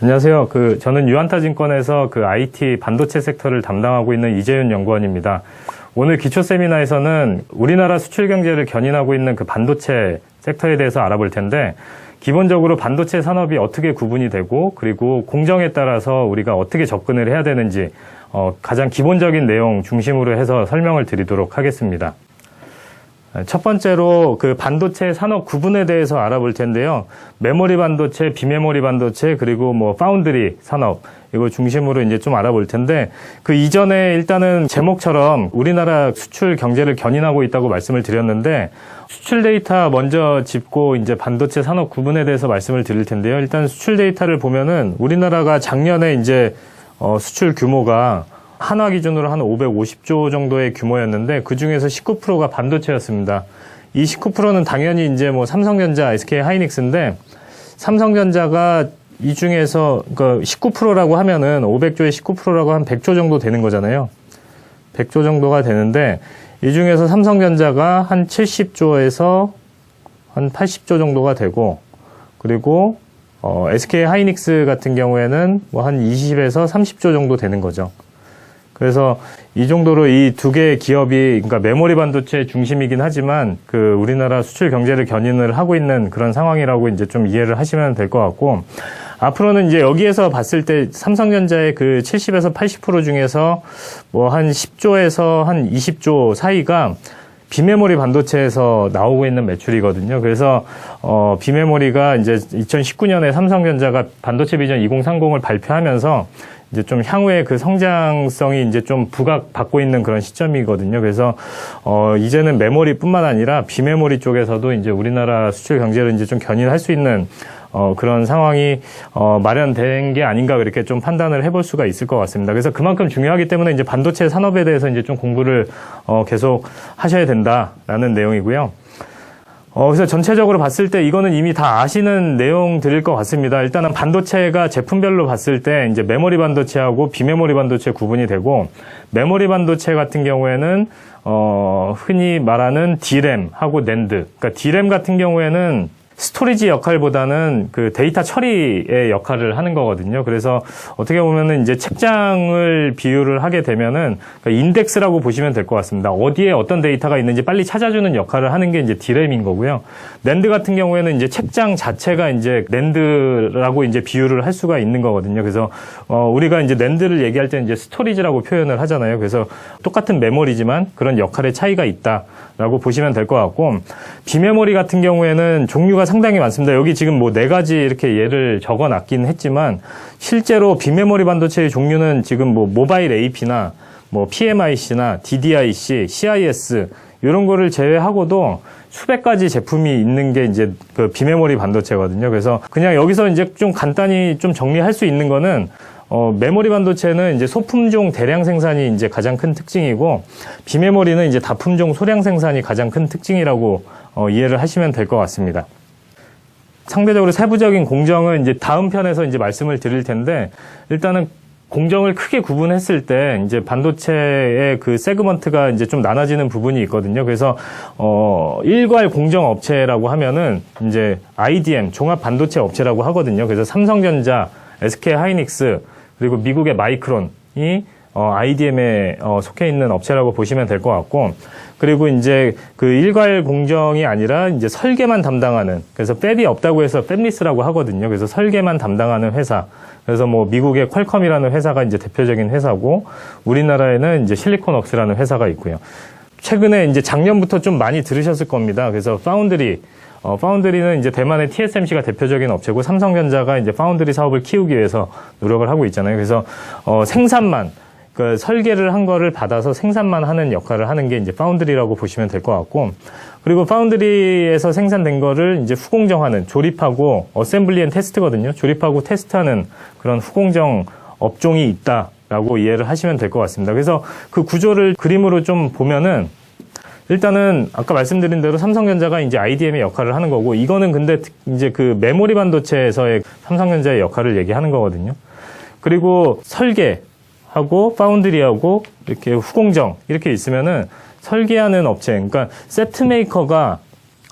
안녕하세요. 저는 유한타증권에서 IT 반도체 섹터를 담당하고 있는 이재윤 연구원입니다. 오늘 기초 세미나에서는 우리나라 수출 경제를 견인하고 있는 반도체 섹터에 대해서 알아볼 텐데, 기본적으로 반도체 산업이 어떻게 구분이 되고, 그리고 공정에 따라서 우리가 어떻게 접근을 해야 되는지, 가장 기본적인 내용 중심으로 해서 설명을 드리도록 하겠습니다. 첫 번째로 반도체 산업 구분에 대해서 알아볼 텐데요. 메모리 반도체, 비메모리 반도체, 그리고 파운드리 산업, 이거 중심으로 이제 좀 알아볼 텐데, 이전에 일단은 제목처럼 우리나라 수출 경제를 견인하고 있다고 말씀을 드렸는데, 수출 데이터 먼저 짚고 이제 반도체 산업 구분에 대해서 말씀을 드릴 텐데요. 일단 수출 데이터를 보면은 우리나라가 작년에 이제 수출 규모가 한화 기준으로 한 550조 정도의 규모였는데, 그 중에서 19%가 반도체였습니다. 이 19%는 당연히 이제 삼성전자, SK 하이닉스인데, 삼성전자가 이 중에서 19%라고 하면은 500조에 19%라고 한 100조 정도 되는 거잖아요. 100조 정도가 되는데, 이 중에서 삼성전자가 한 70조에서 한 80조 정도가 되고, 그리고 SK 하이닉스 같은 경우에는 한 20에서 30조 정도 되는 거죠. 그래서 이 정도로 이 두 개의 기업이, 그러니까 메모리 반도체 중심이긴 하지만 우리나라 수출 경제를 견인을 하고 있는 그런 상황이라고 이제 좀 이해를 하시면 될 것 같고, 앞으로는 이제 여기에서 봤을 때 삼성전자의 70에서 80% 중에서 한 10조에서 한 20조 사이가 비메모리 반도체에서 나오고 있는 매출이거든요. 그래서 비메모리가 이제 2019년에 삼성전자가 반도체 비전 2030을 발표하면서 이제 좀 향후에 성장성이 이제 좀 부각받고 있는 그런 시점이거든요. 그래서 이제는 메모리뿐만 아니라 비메모리 쪽에서도 이제 우리나라 수출 경제를 이제 좀 견인할 수 있는 그런 상황이 마련된 게 아닌가, 이렇게 좀 판단을 해볼 수가 있을 것 같습니다. 그래서 그만큼 중요하기 때문에 이제 반도체 산업에 대해서 이제 좀 공부를 계속 하셔야 된다라는 내용이고요. 그래서 전체적으로 봤을 때 이거는 이미 다 아시는 내용들일 것 같습니다. 일단은 반도체가 제품별로 봤을 때 이제 메모리 반도체하고 비메모리 반도체 구분이 되고, 메모리 반도체 같은 경우에는 흔히 말하는 D램하고 NAND. 그러니까 D램 같은 경우에는 스토리지 역할보다는 데이터 처리의 역할을 하는 거거든요. 그래서 어떻게 보면은 이제 책장을 비유를 하게 되면은 인덱스라고 보시면 될 것 같습니다. 어디에 어떤 데이터가 있는지 빨리 찾아주는 역할을 하는 게 이제 D램인 거고요. 낸드 같은 경우에는 이제 책장 자체가 이제 낸드라고 이제 비유를 할 수가 있는 거거든요. 그래서 우리가 이제 낸드를 얘기할 때는 이제 스토리지라고 표현을 하잖아요. 그래서 똑같은 메모리지만 그런 역할의 차이가 있다라고 보시면 될 것 같고, 비메모리 같은 경우에는 종류가 상당히 많습니다. 여기 지금 4가지 이렇게 예를 적어 놨긴 했지만, 실제로 비메모리 반도체의 종류는 지금 모바일 AP나 PMIC나 DDIC, CIS 이런 거를 제외하고도 수백 가지 제품이 있는 게 이제 비메모리 반도체거든요. 그래서 그냥 여기서 이제 좀 간단히 좀 정리할 수 있는 거는, 메모리 반도체는 이제 소품종 대량 생산이 이제 가장 큰 특징이고, 비메모리는 이제 다품종 소량 생산이 가장 큰 특징이라고 이해를 하시면 될 것 같습니다. 상대적으로 세부적인 공정은 이제 다음 편에서 이제 말씀을 드릴 텐데, 일단은 공정을 크게 구분했을 때 이제 반도체의 세그먼트가 이제 좀 나눠지는 부분이 있거든요. 그래서 일괄 공정 업체라고 하면은 이제 IDM 종합 반도체 업체라고 하거든요. 그래서 삼성전자, SK 하이닉스, 그리고 미국의 마이크론이 IDM에 속해 있는 업체라고 보시면 될 것 같고, 그리고 이제 일괄 공정이 아니라 이제 설계만 담당하는, 그래서 팹이 없다고 해서 팹리스라고 하거든요. 그래서 설계만 담당하는 회사. 그래서 미국의 퀄컴이라는 회사가 이제 대표적인 회사고, 우리나라에는 이제 실리콘웍스라는 회사가 있고요. 최근에 이제 작년부터 좀 많이 들으셨을 겁니다. 그래서 파운드리는 이제 대만의 TSMC가 대표적인 업체고, 삼성전자가 이제 파운드리 사업을 키우기 위해서 노력을 하고 있잖아요. 그래서 생산만, 설계를 한 거를 받아서 생산만 하는 역할을 하는 게 이제 파운드리라고 보시면 될 것 같고, 그리고 파운드리에서 생산된 거를 이제 후공정하는, 조립하고 어셈블리 앤 테스트거든요. 조립하고 테스트하는 그런 후공정 업종이 있다라고 이해를 하시면 될 것 같습니다. 그래서 구조를 그림으로 좀 보면은, 일단은 아까 말씀드린 대로 삼성전자가 이제 IDM의 역할을 하는 거고, 이거는 근데 이제 메모리 반도체에서의 삼성전자의 역할을 얘기하는 거거든요. 그리고 설계하고 파운드리하고 이렇게 후공정 이렇게 있으면은, 설계하는 업체, 그러니까 세트 메이커가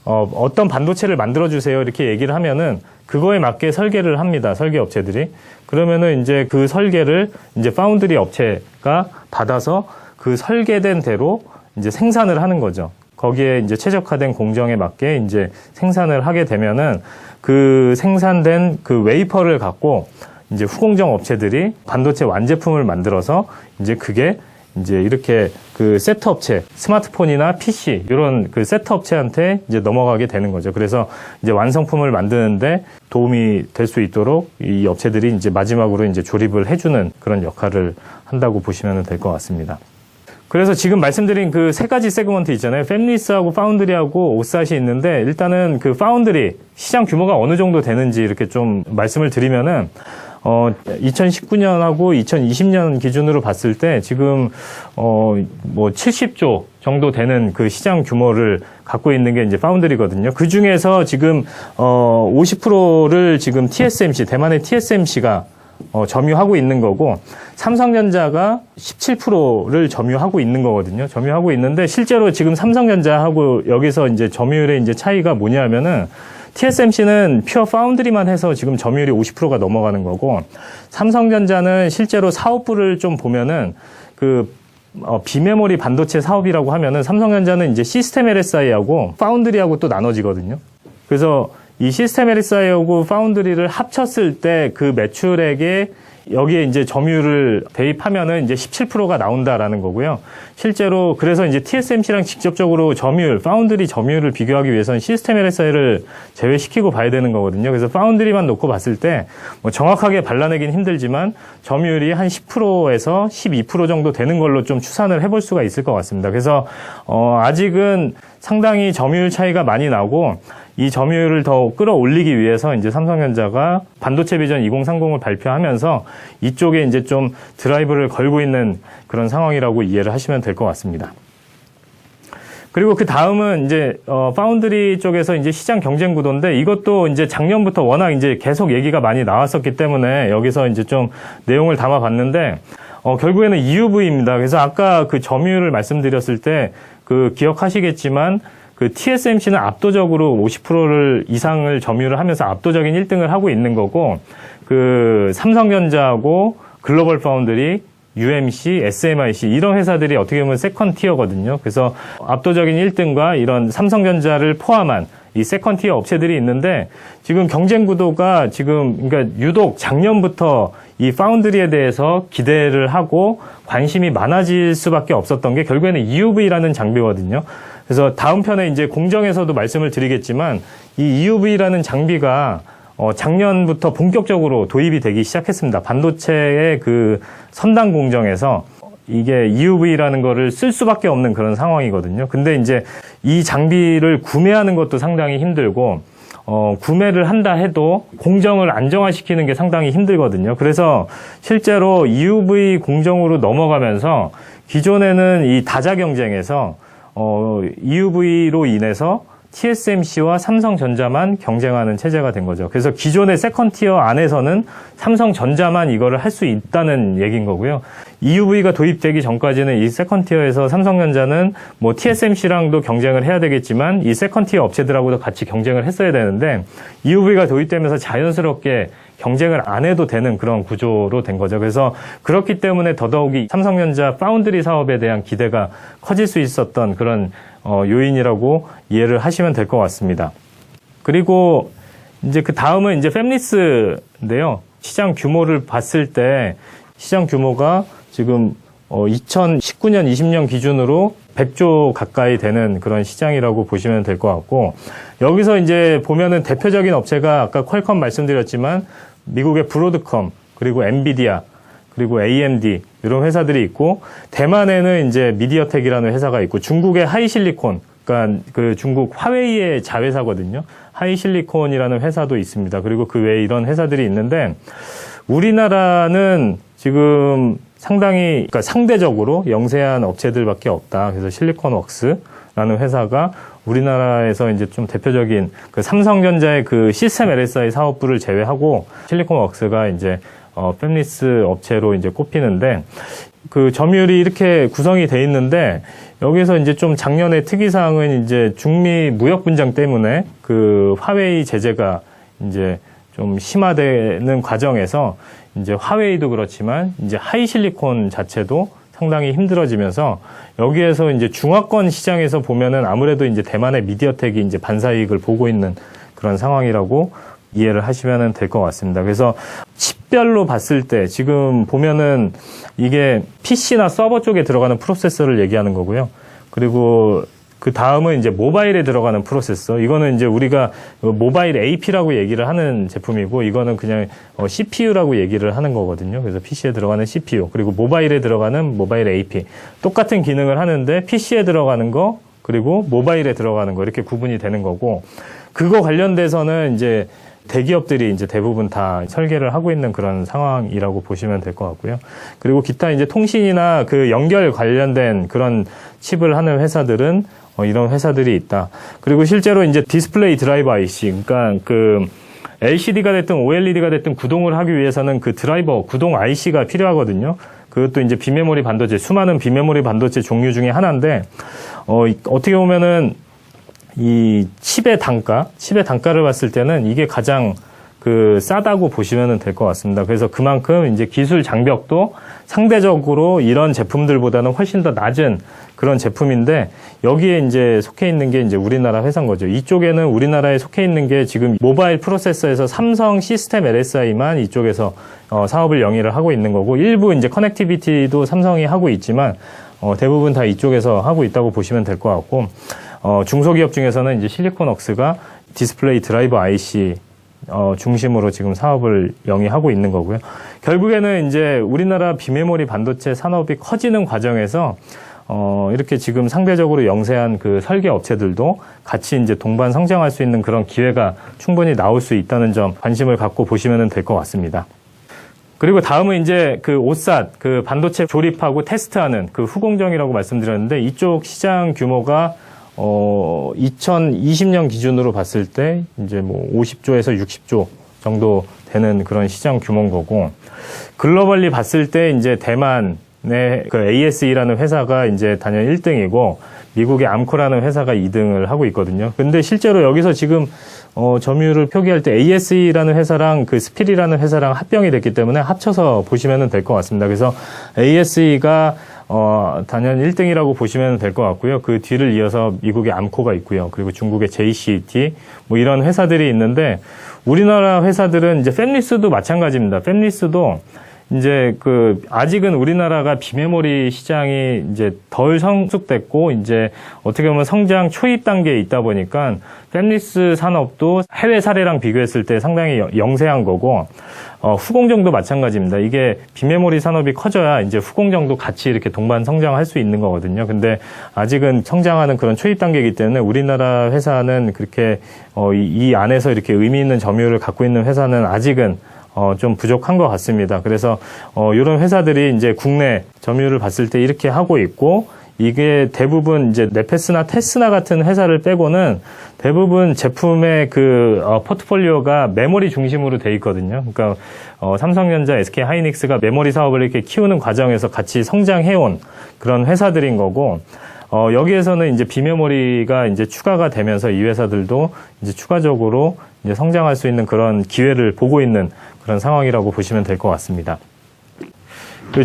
어떤 반도체를 만들어주세요 이렇게 얘기를 하면은 그거에 맞게 설계를 합니다. 설계 업체들이. 그러면은 이제 그 설계를 이제 파운드리 업체가 받아서 그 설계된 대로 이제 생산을 하는 거죠. 거기에 이제 최적화된 공정에 맞게 이제 생산을 하게 되면은 그 생산된 그 웨이퍼를 갖고 이제 후공정 업체들이 반도체 완제품을 만들어서 이제 그게 이제 이렇게 그 세트 업체, 스마트폰이나 PC 이런 그 세트 업체한테 이제 넘어가게 되는 거죠. 그래서 이제 완성품을 만드는데 도움이 될 수 있도록 이 업체들이 이제 마지막으로 이제 조립을 해주는 그런 역할을 한다고 보시면 될 것 같습니다. 그래서 지금 말씀드린 그 세 가지 세그먼트 있잖아요. 팹리스하고 파운드리하고 오삿이 있는데 일단은 그 파운드리 시장 규모가 어느 정도 되는지 이렇게 좀 말씀을 드리면은 2019년하고 2020년 기준으로 봤을 때 지금 뭐 70조 정도 되는 그 시장 규모를 갖고 있는 게 이제 파운드리거든요. 그 중에서 지금 50%를 지금 TSMC, 대만의 TSMC가 점유하고 있는 거고, 삼성전자가 17%를 점유하고 있는 거거든요. 점유하고 있는데, 실제로 지금 삼성전자하고 여기서 이제 점유율의 이제 차이가 뭐냐면은, TSMC는 퓨어 파운드리만 해서 지금 점유율이 50%가 넘어가는 거고, 삼성전자는 실제로 사업부를 좀 보면은, 비메모리 반도체 사업이라고 하면은, 삼성전자는 이제 시스템 LSI하고 파운드리하고 또 나눠지거든요. 그래서 이 시스템 LSI하고 파운드리를 합쳤을 때 그 매출액에 여기에 이제 점유율을 대입하면은 이제 17%가 나온다라는 거고요. 실제로 그래서 이제 TSMC랑 직접적으로 점유율, 파운드리 점유율을 비교하기 위해서는 시스템 LSI를 제외시키고 봐야 되는 거거든요. 그래서 파운드리만 놓고 봤을 때 뭐 정확하게 발라내긴 힘들지만 점유율이 한 10%에서 12% 정도 되는 걸로 좀 추산을 해볼 수가 있을 것 같습니다. 그래서 아직은 상당히 점유율 차이가 많이 나고 이 점유율을 더 끌어올리기 위해서 이제 삼성전자가 반도체 비전 2030을 발표하면서 이쪽에 이제 좀 드라이브를 걸고 있는 그런 상황이라고 이해를 하시면 될 것 같습니다. 그리고 그 다음은 이제 파운드리 쪽에서 이제 시장 경쟁 구도인데 이것도 이제 작년부터 워낙 이제 계속 얘기가 많이 나왔었기 때문에 여기서 이제 좀 내용을 담아봤는데 결국에는 EUV입니다. 그래서 아까 그 점유율을 말씀드렸을 때 그 기억하시겠지만 그 TSMC는 압도적으로 50%를 이상을 점유를 하면서 압도적인 1등을 하고 있는 거고, 그 삼성전자하고 글로벌 파운드리, UMC, SMIC 이런 회사들이 어떻게 보면 세컨 티어거든요. 그래서 압도적인 1등과 이런 삼성전자를 포함한 이 세컨 티어 업체들이 있는데 지금 경쟁 구도가 지금 그러니까 유독 작년부터 이 파운드리에 대해서 기대를 하고 관심이 많아질 수밖에 없었던 게 결국에는 EUV라는 장비거든요. 그래서 다음 편에 이제 공정에서도 말씀을 드리겠지만 이 EUV라는 장비가 작년부터 본격적으로 도입이 되기 시작했습니다. 반도체의 그 선단 공정에서 이게 EUV라는 거를 쓸 수밖에 없는 그런 상황이거든요. 근데 이제 이 장비를 구매하는 것도 상당히 힘들고 구매를 한다 해도 공정을 안정화시키는 게 상당히 힘들거든요. 그래서 실제로 EUV 공정으로 넘어가면서 기존에는 이 다자 경쟁에서 EUV로 인해서 TSMC와 삼성전자만 경쟁하는 체제가 된 거죠. 그래서 기존의 세컨티어 안에서는 삼성전자만 이거를 할 수 있다는 얘기인 거고요. EUV가 도입되기 전까지는 이 세컨티어에서 삼성전자는 뭐 TSMC랑도 경쟁을 해야 되겠지만 이 세컨티어 업체들하고도 같이 경쟁을 했어야 되는데 EUV가 도입되면서 자연스럽게 경쟁을 안 해도 되는 그런 구조로 된 거죠. 그래서 그렇기 때문에 더더욱이 삼성전자 파운드리 사업에 대한 기대가 커질 수 있었던 그런 요인이라고 이해를 하시면 될 것 같습니다. 그리고 이제 그 다음은 이제 팹리스인데요. 시장 규모를 봤을 때 시장 규모가 지금 2019년, 20년 기준으로 100조 가까이 되는 그런 시장이라고 보시면 될 것 같고 여기서 이제 보면은 대표적인 업체가 아까 퀄컴 말씀드렸지만 미국의 브로드컴 그리고 엔비디아 그리고 AMD 이런 회사들이 있고 대만에는 이제 미디어텍이라는 회사가 있고 중국의 하이실리콘 그러니까 그 중국 화웨이의 자회사거든요. 하이실리콘이라는 회사도 있습니다. 그리고 그 외에 이런 회사들이 있는데 우리나라는 지금 상당히 그러니까 상대적으로 영세한 업체들밖에 없다. 그래서 실리콘웍스라는 회사가 우리나라에서 이제 좀 대표적인 그 삼성전자의 그 시스템 LSI 사업부를 제외하고 실리콘웍스가 이제 팹리스 업체로 이제 꼽히는데 그 점유율이 이렇게 구성이 돼 있는데 여기서 이제 좀 작년의 특이사항은 이제 중미 무역 분쟁 때문에 그 화웨이 제재가 이제 좀 심화되는 과정에서 이제 화웨이도 그렇지만 이제 하이실리콘 자체도 상당히 힘들어지면서 여기에서 이제 중화권 시장에서 보면은 아무래도 이제 대만의 미디어텍이 이제 반사이익을 보고 있는 그런 상황이라고 이해를 하시면 될 것 같습니다. 그래서 칩별로 봤을 때 지금 보면은 이게 PC나 서버 쪽에 들어가는 프로세서를 얘기하는 거고요. 그리고 그 다음은 이제 모바일에 들어가는 프로세서. 이거는 이제 우리가 모바일 AP라고 얘기를 하는 제품이고, 이거는 그냥 CPU라고 얘기를 하는 거거든요. 그래서 PC에 들어가는 CPU, 그리고 모바일에 들어가는 모바일 AP. 똑같은 기능을 하는데 PC에 들어가는 거, 그리고 모바일에 들어가는 거, 이렇게 구분이 되는 거고, 그거 관련돼서는 이제 대기업들이 이제 대부분 다 설계를 하고 있는 그런 상황이라고 보시면 될 것 같고요. 그리고 기타 이제 통신이나 그 연결 관련된 그런 칩을 하는 회사들은 이런 회사들이 있다. 그리고 실제로 이제 디스플레이 드라이버 IC, 그러니까 그 LCD가 됐든 OLED가 됐든 구동을 하기 위해서는 그 드라이버, 구동 IC가 필요하거든요. 그것도 이제 비메모리 반도체, 수많은 비메모리 반도체 종류 중에 하나인데, 어떻게 보면은 이 칩의 단가를 봤을 때는 이게 가장 그 싸다고 보시면 될 것 같습니다. 그래서 그만큼 이제 기술 장벽도 상대적으로 이런 제품들보다는 훨씬 더 낮은 그런 제품인데, 여기에 이제 속해 있는 게 이제 우리나라 회사인 거죠. 이쪽에는 우리나라에 속해 있는 게 지금 모바일 프로세서에서 삼성 시스템 LSI만 이쪽에서 사업을 영위를 하고 있는 거고, 일부 이제 커넥티비티도 삼성이 하고 있지만 대부분 다 이쪽에서 하고 있다고 보시면 될 것 같고, 중소기업 중에서는 이제 실리콘웍스가 디스플레이 드라이버 IC 중심으로 지금 사업을 영위하고 있는 거고요. 결국에는 이제 우리나라 비메모리 반도체 산업이 커지는 과정에서 이렇게 지금 상대적으로 영세한 그 설계 업체들도 같이 이제 동반 성장할 수 있는 그런 기회가 충분히 나올 수 있다는 점 관심을 갖고 보시면 될 것 같습니다. 그리고 다음은 이제 그 OSAT, 그 반도체 조립하고 테스트하는 그 후공정이라고 말씀드렸는데, 이쪽 시장 규모가 2020년 기준으로 봤을 때 이제 뭐 50조에서 60조 정도 되는 그런 시장 규모인 거고, 글로벌리 봤을 때 이제 대만의 그 ASE라는 회사가 이제 단연 1등이고 미국의 암코라는 회사가 2등을 하고 있거든요. 근데 실제로 여기서 지금 점유율을 표기할 때 ASE라는 회사랑 그 스필이라는 회사랑 합병이 됐기 때문에 합쳐서 보시면 될 것 같습니다. 그래서 ASE가 단연 1등이라고 보시면 될 것 같고요. 그 뒤를 이어서 미국의 암코가 있고요. 그리고 중국의 JCT, 뭐 이런 회사들이 있는데, 우리나라 회사들은 이제 팹리스도 마찬가지입니다. 팹리스도 이제 그 아직은 우리나라가 비메모리 시장이 이제 덜 성숙됐고 이제 어떻게 보면 성장 초입 단계에 있다 보니까 팹리스 산업도 해외 사례랑 비교했을 때 상당히 영세한 거고, 후공정도 마찬가지입니다. 이게 비메모리 산업이 커져야 이제 후공정도 같이 이렇게 동반 성장할 수 있는 거거든요. 근데 아직은 성장하는 그런 초입 단계이기 때문에 우리나라 회사는 그렇게 이 안에서 이렇게 의미 있는 점유율을 갖고 있는 회사는 아직은 좀 부족한 것 같습니다. 그래서 이런 회사들이 이제 국내 점유율을 봤을 때 이렇게 하고 있고, 이게 대부분 이제 네페스나 테스나 같은 회사를 빼고는 대부분 제품의 그 포트폴리오가 메모리 중심으로 돼 있거든요. 그러니까 삼성전자, SK 하이닉스가 메모리 사업을 이렇게 키우는 과정에서 같이 성장해온 그런 회사들인 거고, 여기에서는 이제 비메모리가 이제 추가가 되면서 이 회사들도 이제 추가적으로 이제 성장할 수 있는 그런 기회를 보고 있는 그런 상황이라고 보시면 될 것 같습니다.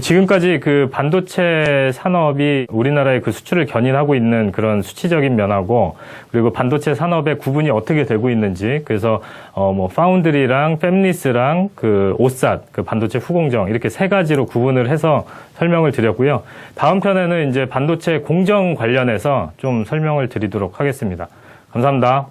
지금까지 그 반도체 산업이 우리나라의 그 수출을 견인하고 있는 그런 수치적인 면하고, 그리고 반도체 산업의 구분이 어떻게 되고 있는지, 그래서 뭐 파운드리랑 팹리스랑 그 OSAT, 그 반도체 후공정, 이렇게 세 가지로 구분을 해서 설명을 드렸고요. 다음 편에는 이제 반도체 공정 관련해서 좀 설명을 드리도록 하겠습니다. 감사합니다.